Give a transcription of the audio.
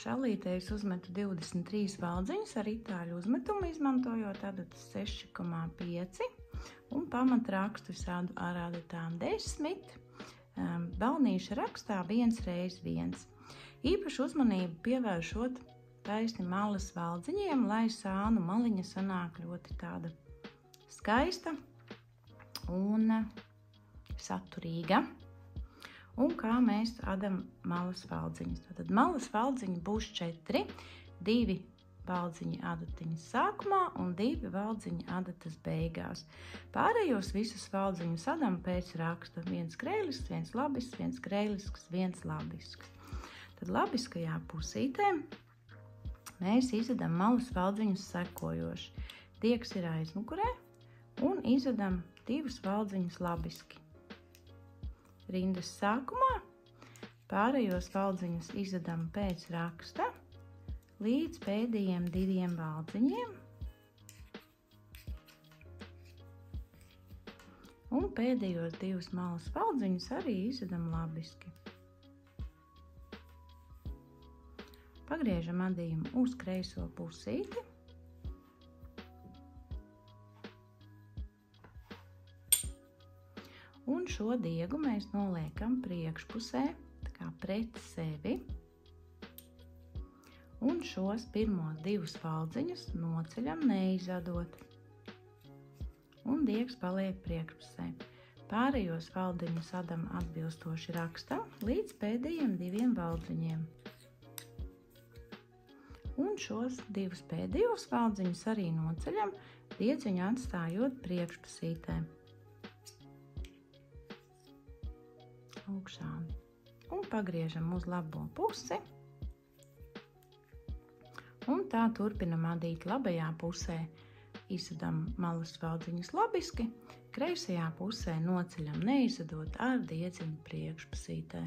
Šallītē es uzmetu 23 valdziņus ar itāļu uzmetumu, izmantojot adatas 6,5 un pamatrakstu es rādu ar adatām 10, balnīša rakstā 1x1. Īpaši uzmanību pievēršot taisni malas valdziņiem, lai sānu maliņa sanāk ļoti tāda skaista un saturīga. Un kā mēs adam malas valdziņas. Tātad malas valdziņi būs 4, 2 valdziņi adatiņas sākumā un 2 valdziņi adatas beigās. Pārējos visus valdziņus adam pēc raksta. Viens grēlisks, viens labisks, viens grēlisks, viens labisks. Tad labiskajā pusītē mēs izadam malas valdziņus sekojoši. Diegs ir aizmugurē un izadam 2 valdziņus labiski. Rindas sākumā pārējos valdziņus izadam pēc raksta līdz pēdējiem 2 valdziņiem un pēdējos 2 malas valdziņus arī izadam labiski. Pagriežam adījumu uz kreiso pusīti. Un šo diegu mēs noliekam priekšpusē, tā kā pret sevi. Un šos pirmos 2 valdziņus noceļam neizadot. Un diegs paliek priekšpusē. Pārējos valdziņus adam atbilstoši rakstam līdz pēdējiem 2 valdziņiem. Un šos 2 pēdējos valdziņus arī noceļam, diedziņu atstājot priekšpusītē. Augšāni. Un pagriežam uz labo pusi. Un tā turpinam adīt labajā pusē. Izadam malas valdziņus labiski, kreisajā pusē noceļam neizadot ar diedziņu priekšpusītē.